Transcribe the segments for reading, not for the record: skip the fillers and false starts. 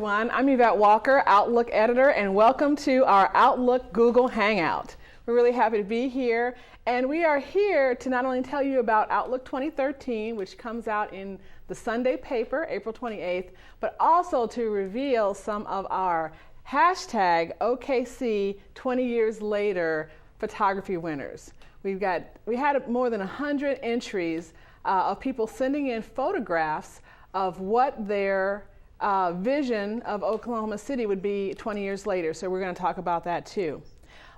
everyone. I'm Yvette Walker, Outlook editor, and welcome to our Outlook Google Hangout. We're really happy to be here, and we are here to not only tell you about Outlook 2013, which comes out in the Sunday paper, April 28th, but also to reveal some of our hashtag OKC 20 years later photography winners. We had more than 100 entries of people sending in photographs of what their vision of Oklahoma City would be 20 years later. So we're going to talk about that too.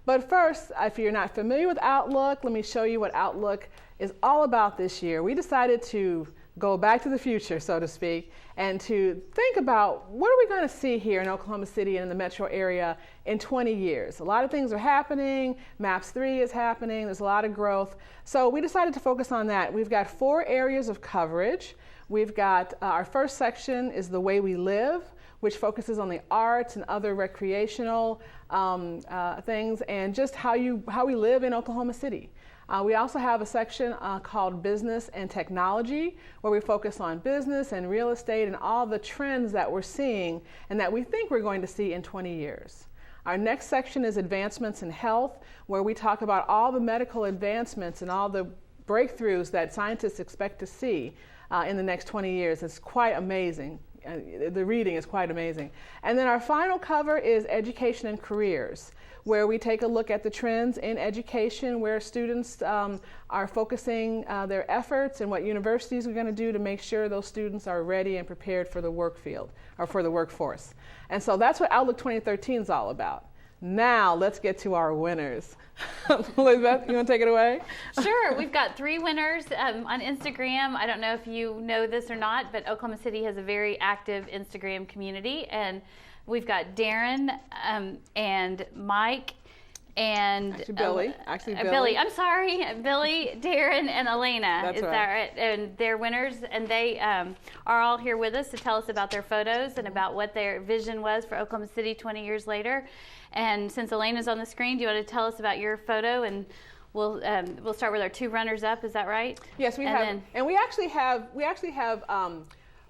But first, if you're not familiar with Outlook, let me show you what Outlook is all about this year. We decided to go back to the future, so to speak, and to think about what are we going to see here in Oklahoma City and in the metro area in 20 years. A lot of things are happening. MAPS 3 is happening. There's a lot of growth. So we decided to focus on that. We've got 4 areas of coverage. We've got our first section is the way we live, which focuses on the arts and other recreational things and just how we live in Oklahoma City. We also have a section called Business and Technology, where we focus on business and real estate and all the trends that we're seeing and that we think we're going to see in 20 years. Our next section is Advancements in Health, where we talk about all the medical advancements and all the breakthroughs that scientists expect to see in the next 20 years. It's quite amazing. The reading is quite amazing. And then our final cover is Education and Careers, where we take a look at the trends in education, where students are focusing their efforts and what universities are going to do to make sure those students are ready and prepared for the work field or for the workforce. And so that's what Outlook 2013 is all about. Now let's get to our winners. Lillie-Beth, you want to take it away? Sure. We've got 3 winners on Instagram. I don't know if you know this or not, but Oklahoma City has a very active Instagram community, and we've got Darren and Mike and Billy. Billy. I'm sorry, Billy, Darren, and Elena. That's Is right. that right? And they're winners, and they are all here with us to tell us about their photos and about what their vision was for Oklahoma City 20 years later. And since Elena's on the screen, do you want to tell us about your photo? And we'll start with our 2 runners-up. Is that right? Yes, we have. And we actually have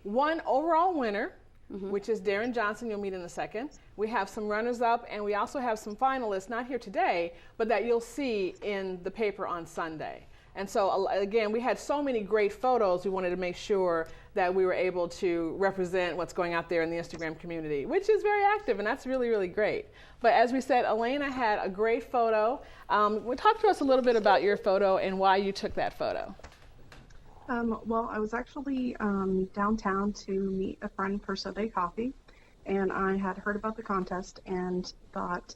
one overall winner, which is Darren Johnson. You'll meet in a second. We have some runners-up, and we also have some finalists, not here today, but that you'll see in the paper on Sunday. And so, again, we had so many great photos, we wanted to make sure that we were able to represent what's going out there in the Instagram community, which is very active, and that's really, really great. But as we said, Elena had a great photo. Talk to us a little bit about your photo and why you took that photo. Well, I was actually downtown to meet a friend for Sunday coffee, and I had heard about the contest and thought,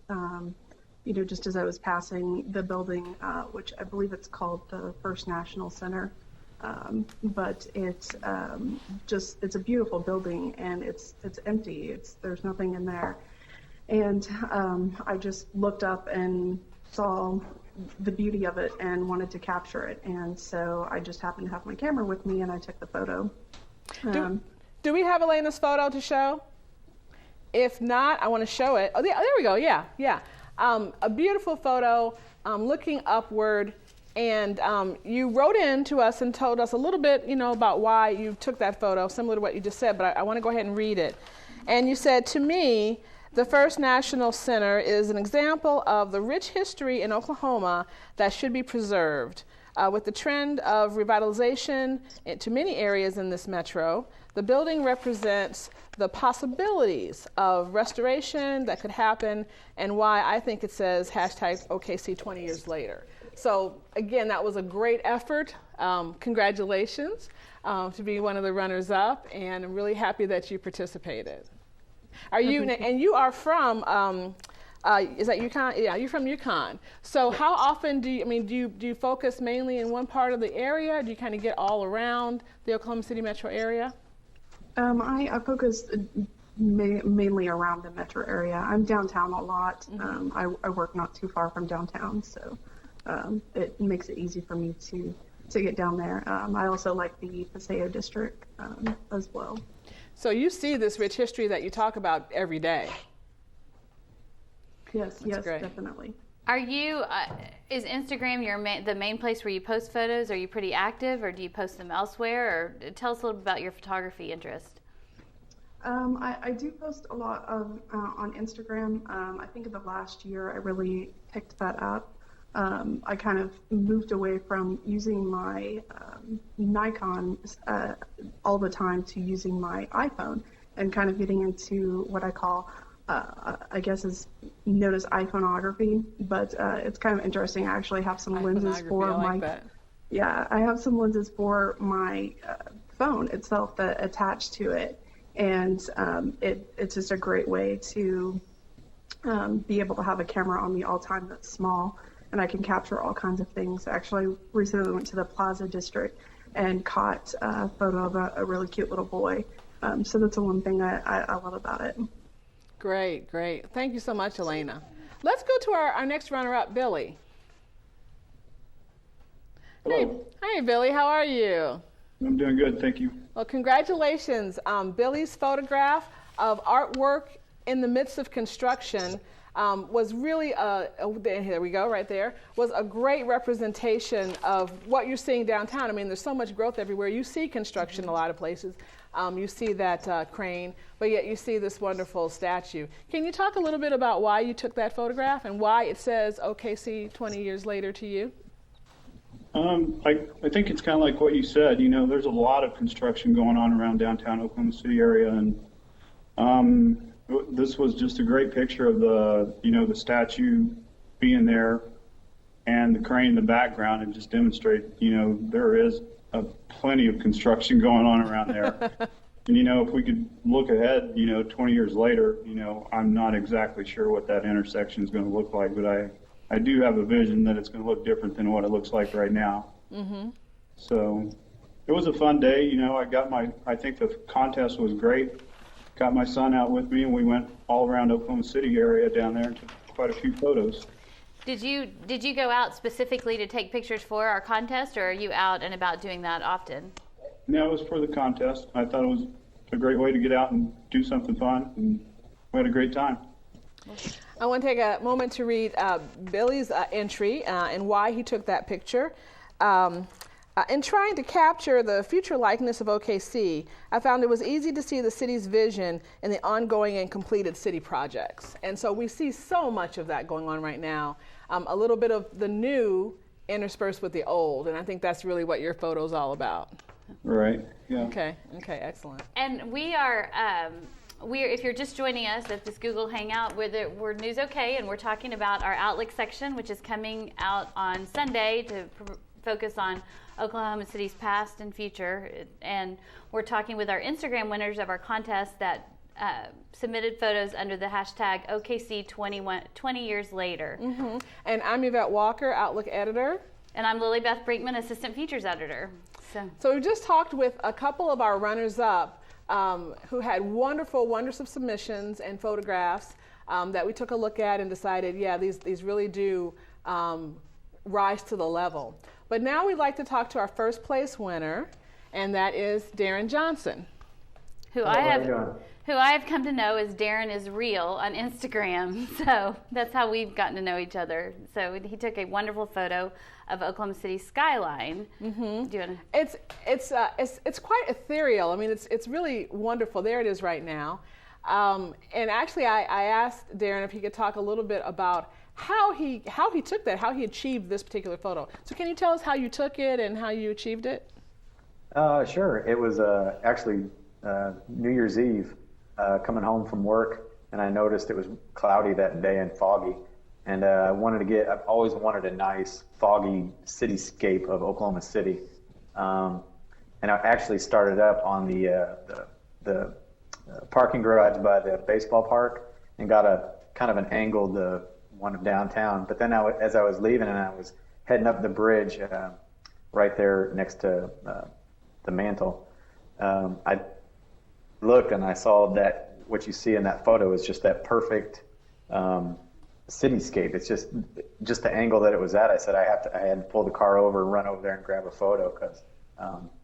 just as I was passing the building, which I believe it's called the First National Center, but it's a beautiful building, and it's empty. There's nothing in there, and I just looked up and saw the beauty of it and wanted to capture it, and so I just happened to have my camera with me, and I took the photo. Do we have Elena's photo to show? If not, I want to show it. Oh, there we go. Yeah. A beautiful photo, looking upward, and you wrote in to us and told us a little bit, about why you took that photo, similar to what you just said, but I want to go ahead and read it. And you said, to me, the First National Center is an example of the rich history in Oklahoma that should be preserved. With the trend of revitalization to many areas in this metro, the building represents the possibilities of restoration that could happen, and why I think it says hashtag OKC 20 years later. So again, that was a great effort. Congratulations to be one of the runners-up, and I'm really happy that you participated. Are you? And you are from? Is that UConn? Yeah, you're from UConn. So how often do you focus mainly in one part of the area? Do you kind of get all around the Oklahoma City metro area? I focus mainly around the metro area. I'm downtown a lot. I work not too far from downtown, so it makes it easy for me to get down there. I also like the Paseo district as well. So you see this rich history that you talk about every day. Yes, great. Definitely. Are you, is Instagram the main place where you post photos? Are you pretty active, or do you post them elsewhere? Or tell us a little bit about your photography interest. I do post a lot of on Instagram. I think in the last year I really picked that up. I kind of moved away from using my Nikon all the time to using my iPhone and kind of getting into what I call, I guess is known as iPhoneography, but it's kind of interesting. I actually have some lenses for I have some lenses for my phone itself that attach to it. And it's just a great way to be able to have a camera on me all the time that's small, and I can capture all kinds of things. Actually, recently went to the Plaza District and caught a photo of a really cute little boy. So that's the one thing I love about it. Great, great. Thank you so much, Elena. Let's go to our next runner-up, Billy. Hello. Hey, Billy, how are you? I'm doing good, thank you. Well, congratulations. Billy's photograph of artwork in the midst of construction was really, here we go, right there, was a great representation of what you're seeing downtown. I mean, there's so much growth everywhere. You see construction in a lot of places. You see that crane, but yet you see this wonderful statue. Can you talk a little bit about why you took that photograph and why it says OKC 20 years later to you? I think it's kind of like what you said. You know, there's a lot of construction going on around downtown Oklahoma City area, and this was just a great picture of the statue being there and the crane in the background, and just demonstrate, there is plenty of construction going on around there. And, if we could look ahead, 20 years later, I'm not exactly sure what that intersection is going to look like, but I do have a vision that it's going to look different than what it looks like right now. Mm-hmm. So it was a fun day. I think the contest was great. Got my son out with me, and we went all around Oklahoma City area down there and took quite a few photos. Did you go out specifically to take pictures for our contest, or are you out and about doing that often? No, it was for the contest. I thought it was a great way to get out and do something fun, and we had a great time. I want to take a moment to read Billy's entry and why he took that picture. In trying to capture the future likeness of OKC, I found it was easy to see the city's vision in the ongoing and completed city projects. And so we see so much of that going on right now, a little bit of the new interspersed with the old, and I think that's really what your photo's all about. Right, yeah. Okay, excellent. And we are... if you're just joining us at this Google Hangout, we're News OK, and we're talking about our Outlook section, which is coming out on Sunday to focus on Oklahoma City's past and future. And we're talking with our Instagram winners of our contest that submitted photos under the hashtag OKC 20 years later. Mm-hmm. And I'm Yvette Walker, Outlook editor. And I'm Lillie-Beth Brinkman, assistant features editor. So we just talked with a couple of our runners-up who had wonderful submissions and photographs that we took a look at and decided, yeah, these really do rise to the level. But now we'd like to talk to our first place winner, and that is Darren Johnson. Who I have come to know as Darren is Real on Instagram. So that's how we've gotten to know each other. So he took a wonderful photo of Oklahoma City skyline. Mm-hmm. Do you want to? It's quite ethereal. I mean, it's really wonderful. There it is right now. And actually, I asked Darren if he could talk a little bit about how he took that, how he achieved this particular photo. So can you tell us how you took it and how you achieved it? Sure. It was actually New Year's Eve, coming home from work, and I noticed it was cloudy that day and foggy. And I've always wanted a nice foggy cityscape of Oklahoma City. And I actually started up on the parking garage by the baseball park and got a kind of an angled one of downtown. But then as I was leaving and I was heading up the bridge right there next to the mantle, I looked and I saw that what you see in that photo is just that perfect cityscape. It's just the angle that it was at. I said I had to pull the car over and run over there and grab a photo because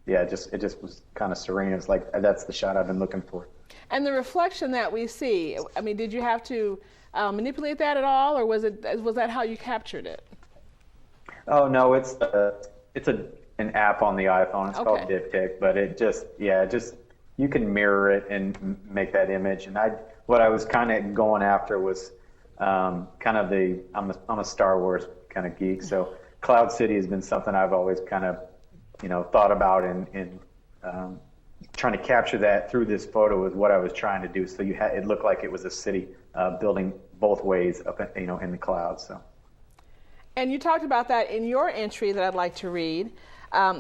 it just was kind of serene. It was like, that's the shot I've been looking for. And the reflection that we see, I mean, did you have to manipulate that at all, or was that how you captured it? Oh no, it's an app on the iPhone. It's called Diptych, but it just you can mirror it and make that image. And what I was kind of going after was kind of I'm a Star Wars kind of geek, so Cloud City has been something I've always kind of, thought about and trying to capture that through this photo is what I was trying to do. So it looked like it was a city building both ways up, in the clouds. So. And you talked about that in your entry that I'd like to read.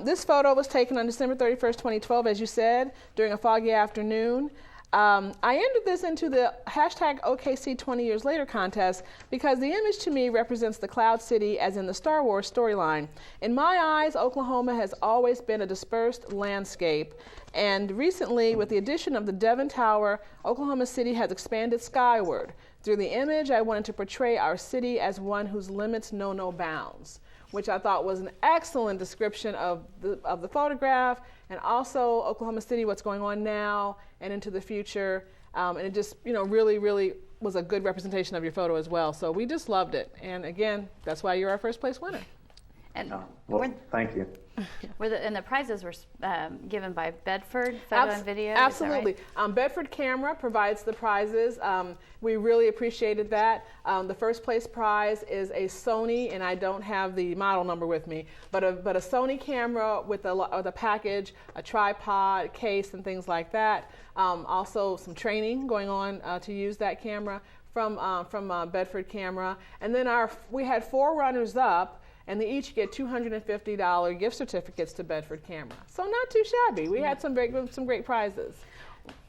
This photo was taken on December 31st, 2012, as you said, during a foggy afternoon. I entered this into the hashtag OKC 20 Years Later contest because the image to me represents the Cloud City as in the Star Wars storyline. In my eyes, Oklahoma has always been a dispersed landscape. And recently, with the addition of the Devon Tower, Oklahoma City has expanded skyward. Through the image, I wanted to portray our city as one whose limits know no bounds, which I thought was an excellent description of the photograph, and also Oklahoma City, what's going on now and into the future. And it just, really, really was a good representation of your photo as well. So we just loved it. And again, that's why you're our first place winner. And thank you. And the prizes were given by Bedford Photo and Video. Absolutely. Is that right? Bedford Camera provides the prizes. We really appreciated that. The first place prize is a Sony, and I don't have the model number with me, but a Sony camera with a package, a tripod, case, and things like that. Also, some training going on to use that camera from Bedford Camera. And then we had 4 runners up. And they each get $250 gift certificates to Bedford Camera. So not too shabby. We had some great prizes.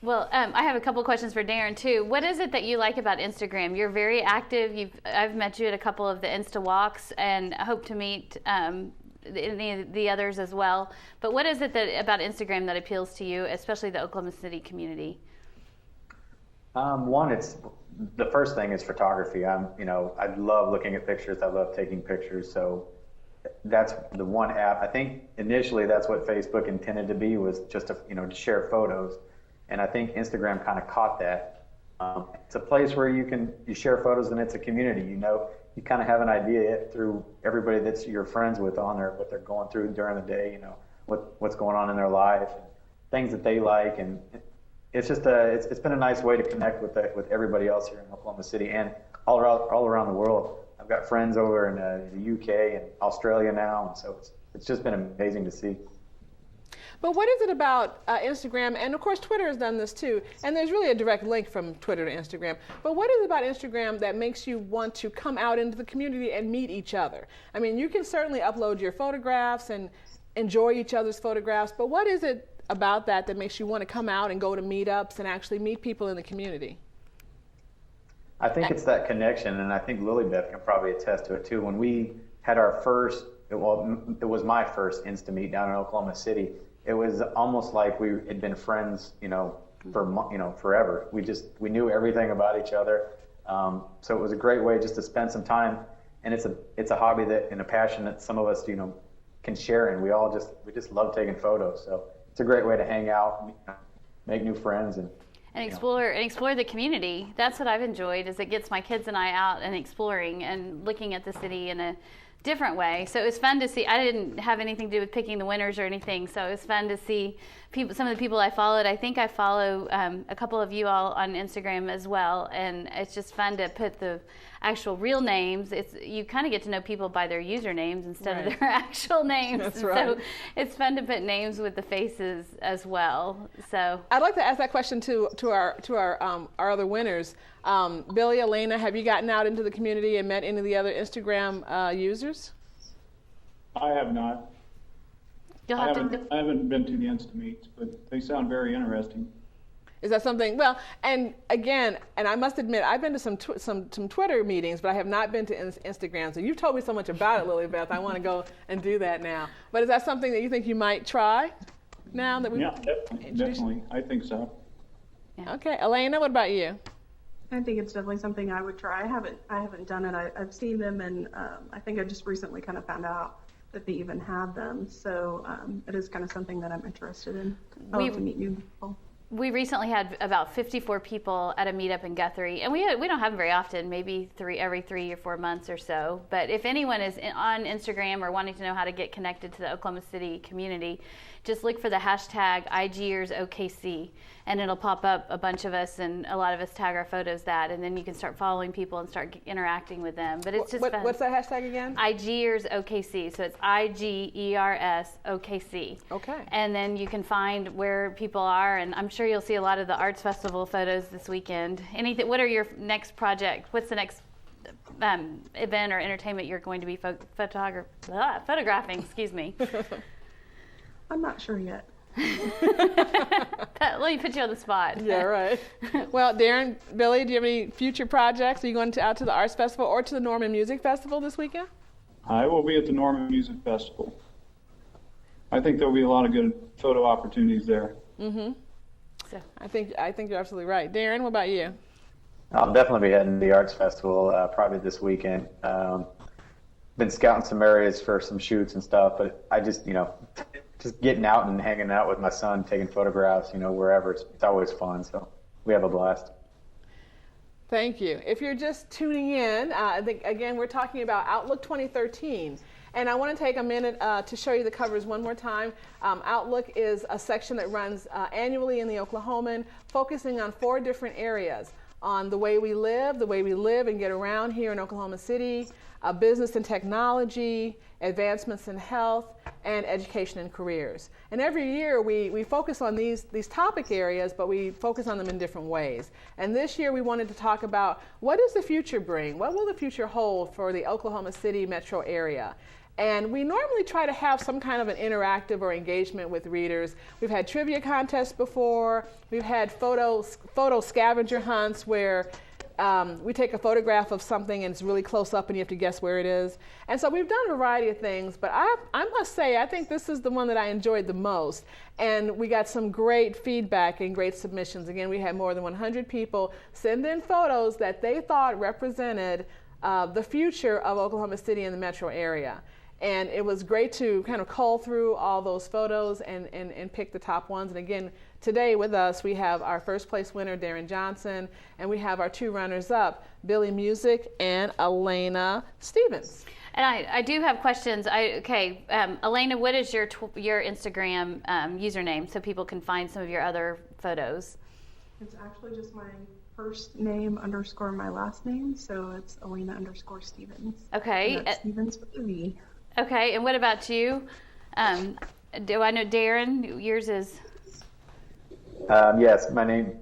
Well, I have a couple questions for Darren too. What is it that you like about Instagram? You're very active. I've met you at a couple of the Insta Walks, and I hope to meet the others as well. But what is it about Instagram that appeals to you, especially the Oklahoma City community? It's the first thing is photography. I love looking at pictures. I love taking pictures. So that's the one app. I think initially that's what Facebook intended to be, was just to share photos. And I think Instagram kind of caught that. It's a place where you share photos, and it's a community. You kind of have an idea through everybody that's you're friends with on there, what they're going through during the day. What's going on in their life, and things that they like, and it's just it's been a nice way to connect with everybody else here in Oklahoma City and all around the world. I've got friends over in the UK and Australia now, and so it's just been amazing to see. But what is it about Instagram, and of course Twitter has done this too, and there's really a direct link from Twitter to Instagram, but what is it about Instagram that makes you want to come out into the community and meet each other? I mean, you can certainly upload your photographs and enjoy each other's photographs, but what is it about that makes you want to come out and go to meetups and actually meet people in the community? I think it's that connection, and I think Lillie-Beth can probably attest to it too. When we had our first, it was my first Insta Meet down in Oklahoma City. It was almost like we had been friends, for forever. We knew everything about each other. So it was a great way just to spend some time, and it's a hobby and a passion that some of us, can share, and we just love taking photos. So it's a great way to hang out, make new friends, and explore the community. That's what I've enjoyed, is it gets my kids and I out and exploring and looking at the city in a different way. So it was fun to see. I didn't have anything to do with picking the winners or anything, so it was fun to see some of the people I followed. I think I follow a couple of you all on Instagram as well, and it's just fun to put the actual real names. You kind of get to know people by their usernames instead of their actual names. That's right. So it's fun to put names with the faces as well. So I'd like to ask that question to our other winners. Billy, Elena, have you gotten out into the community and met any of the other Instagram users? I have not. I haven't been to the Insta Meets, but they sound very interesting. Is that something? Well, and again, and I must admit, I've been to some Twitter meetings, but I have not been to Instagram. So you've told me so much about it, Lillie-Beth. I want to go and do that now. But is that something that you think you might try now that we? Yeah, definitely. I think so. Yeah. Okay, Elena, what about you? I think it's definitely something I would try. I haven't done it. I've seen them, and I think I just recently kind of found out that they even have them. So it is kind of something that I'm interested in. I love to meet new people. we recently had about 54 people at a meetup in Guthrie, and we don't have them very often, maybe every 3 or 4 months or so. But if anyone is on Instagram or wanting to know how to get connected to the Oklahoma City community, just look for the hashtag IGearsOKC, and it'll pop up a bunch of us, and a lot of us tag our photos that, and then you can start following people and start interacting with them. But it's just fun. What's that hashtag again? IGearsOKC, so it's IGERSOKC. Okay. And then you can find where people are, and I'm sure you'll see a lot of the Arts Festival photos this weekend. Anything? What are your next project? What's the next event or entertainment you're going to be photographing? Excuse me. I'm not sure yet. Let me put you on the spot. Yeah, right. Well, Darren, Billy, do you have any future projects? Are you going out to the Arts Festival or to the Norman Music Festival this weekend? I will be at the Norman Music Festival. I think there'll be a lot of good photo opportunities there. Mm-hmm. So I think you're absolutely right. Darren, what about you? I'll definitely be heading to the Arts Festival probably this weekend. Been scouting some areas for some shoots and stuff, but I just, just getting out and hanging out with my son, taking photographs, wherever. It's always fun, so we have a blast. Thank you. If you're just tuning in, I think, again, we're talking about Outlook 2013. And I want to take a minute to show you the covers one more time. Outlook is a section that runs annually in the Oklahoman, focusing on 4 different areas: on the way we live and get around here in Oklahoma City, business and technology, advancements in health, and education and careers. And every year we focus on these topic areas, but we focus on them in different ways. And this year we wanted to talk about, what does the future bring? What will the future hold for the Oklahoma City metro area? And we normally try to have some kind of an interactive or engagement with readers. We've had trivia contests before. We've had photo scavenger hunts where we take a photograph of something and it's really close up and you have to guess where it is. And so we've done a variety of things, but I must say, I think this is the one that I enjoyed the most. And we got some great feedback and great submissions. Again, we had more than 100 people send in photos that they thought represented the future of Oklahoma City and the metro area. And it was great to kind of cull through all those photos and pick the top ones. And again, today with us, we have our first place winner, Darren Johnson, and we have our 2 runners-up, Billy Music and Elena Stevens. And I do have questions. Elena, what is your Instagram username so people can find some of your other photos? It's actually just my first name _ my last name, so it's Elena _ Stevens. Okay. And that's Stevens with a V. Okay, and what about you? Do I know Darren? Yours is? Yes, my name's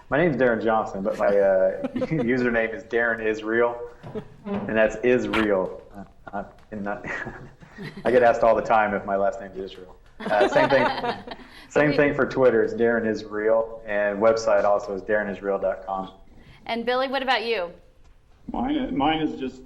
Darren Johnson, but my username is Darren Is Real, and that's Is Real. I get asked all the time if my last name is Israel. Same thing for Twitter. It's Darren Is Real, and website also is darrenisreal.com. And Billy, what about you? Mine is just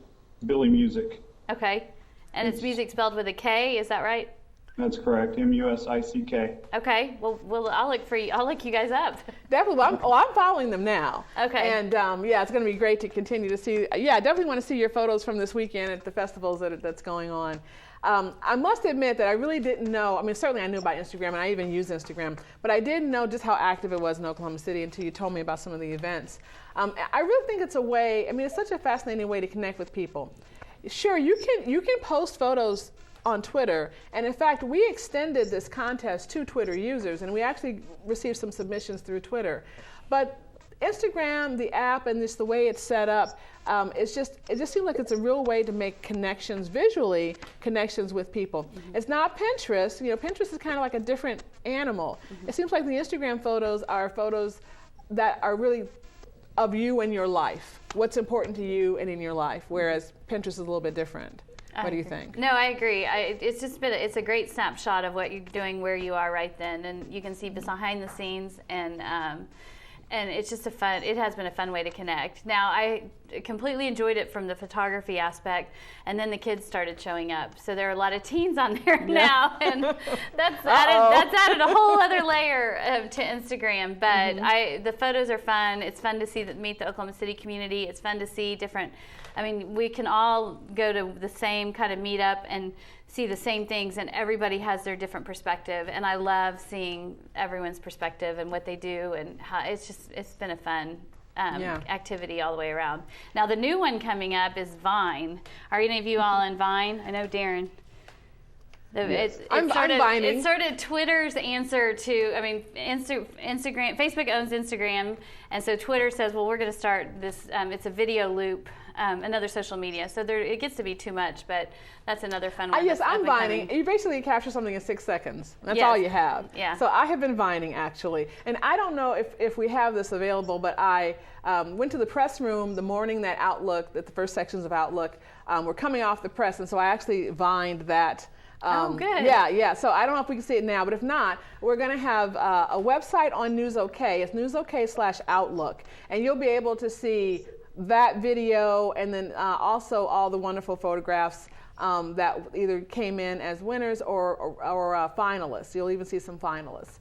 Billy Music. Okay. And it's music spelled with a K, is that right? That's correct, MUSICK. Okay, well, I'll look you guys up. Definitely. I'm following them now. Okay. And it's going to be great to continue to see. Yeah, I definitely want to see your photos from this weekend at the festivals that's going on. I must admit that I really didn't know. I mean, certainly I knew about Instagram, and I even use Instagram, but I didn't know just how active it was in Oklahoma City until you told me about some of the events. I really think it's a way. I mean, it's such a fascinating way to connect with people. Sure, you can post photos on Twitter, and in fact, we extended this contest to Twitter users, and we actually received some submissions through Twitter. But Instagram, the app, and just the way it's set up, it just seems like it's a real way to make connections visually, connections with people. Mm-hmm. It's not Pinterest. Pinterest is kind of like a different animal. Mm-hmm. It seems like the Instagram photos are photos that are really of you and your life, what's important to you and in your life, whereas Pinterest is a little bit different. What do you think? No, I agree. It's a great snapshot of what you're doing where you are right then, and you can see behind the scenes, and it's just it has been a fun way to connect. Now, I completely enjoyed it from the photography aspect, and then the kids started showing up. So there are a lot of teens on there now, and that's added a whole other layer to Instagram. But the photos are fun. It's fun to meet the Oklahoma City community. It's fun to see different. I mean, we can all go to the same kind of meetup and see the same things, and everybody has their different perspective, and I love seeing everyone's perspective and what they do, and how it's been a fun activity all the way around. Now the new one coming up is Vine. Are any of you all on Vine? I know Darren. Yes. I'm Vining. It's sort of Twitter's answer to, Instagram. Facebook owns Instagram, and so Twitter says, well, we're going to start this. It's a video loop, another social media. So it gets to be too much, but that's another fun one. Yes, I'm vining. You basically capture something in 6 seconds. That's all you have. Yeah. So I have been vining, actually. And I don't know if we have this available, but I went to the press room the morning that the first sections of Outlook were coming off the press, and so I actually vined that. Oh, good. Yeah. So I don't know if we can see it now, but if not, we're going to have a website on News OK. It's newsok/Outlook, and you'll be able to see that video, and then also all the wonderful photographs that either came in as winners or finalists. You'll even see some finalists.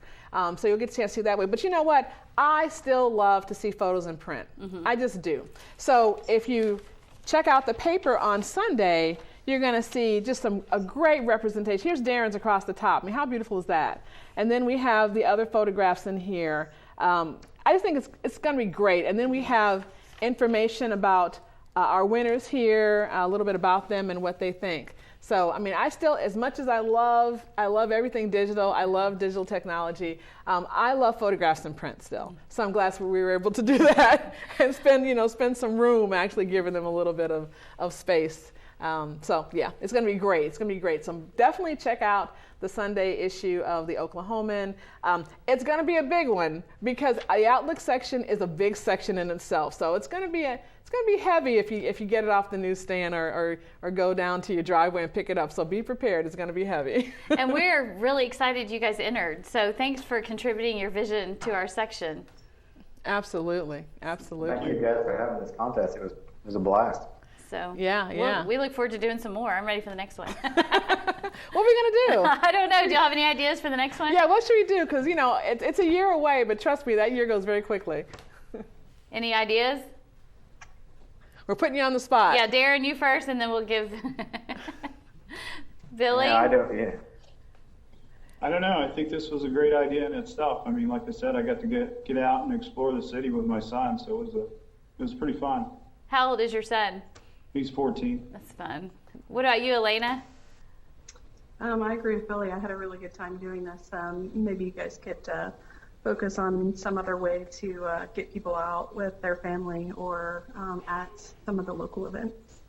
So you'll get a chance to see that way. But you know what? I still love to see photos in print. Mm-hmm. I just do. So if you check out the paper on Sunday, you're going to see just a great representation. Here's Darren's across the top. I mean, how beautiful is that? And then we have the other photographs in here. I just think it's going to be great. And then we have information about our winners here, a little bit about them and what they think. So, I mean, I still, as much as I love everything digital, I love digital technology, I love photographs in print still. So I'm glad we were able to do that and spend some room actually giving them a little bit of space. So yeah, it's going to be great. It's going to be great. So definitely check out the Sunday issue of the Oklahoman. It's going to be a big one because the Outlook section is a big section in itself. So it's going to be heavy if you get it off the newsstand or go down to your driveway and pick it up. So be prepared. It's going to be heavy. And we're really excited you guys entered. So thanks for contributing your vision to our section. Absolutely. Thank you guys for having this contest. It was a blast. So yeah. We look forward to doing some more. I'm ready for the next one. What are we going to do? I don't know. Do y'all have any ideas for the next one? Yeah, what should we do? Because, it's a year away, but trust me, that year goes very quickly. Any ideas? We're putting you on the spot. Yeah, Darren, you first, and then we'll give Billy. Yeah, I don't know. I think this was a great idea in itself. I mean, like I said, I got to get out and explore the city with my son, so it was pretty fun. How old is your son? He's 14. That's fun. What about you, Elena? I agree with Billy. I had a really good time doing this. Maybe you guys could focus on some other way to get people out with their family or at some of the local events.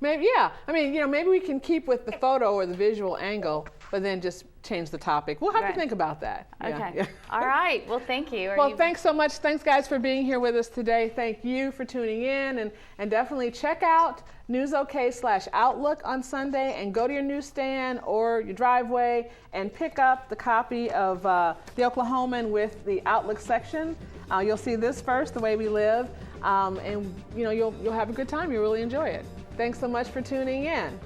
Maybe, yeah. I mean, maybe we can keep with the photo or the visual angle, but then just change the topic. We'll have to think about that. Okay. Yeah. All right. Well, thank you. Thanks so much. Thanks, guys, for being here with us today. Thank you for tuning in. And definitely check out newsok/Outlook on Sunday and go to your newsstand or your driveway and pick up the copy of the Oklahoman with the Outlook section. You'll see this first, The Way We Live, and you'll have a good time. You'll really enjoy it. Thanks so much for tuning in.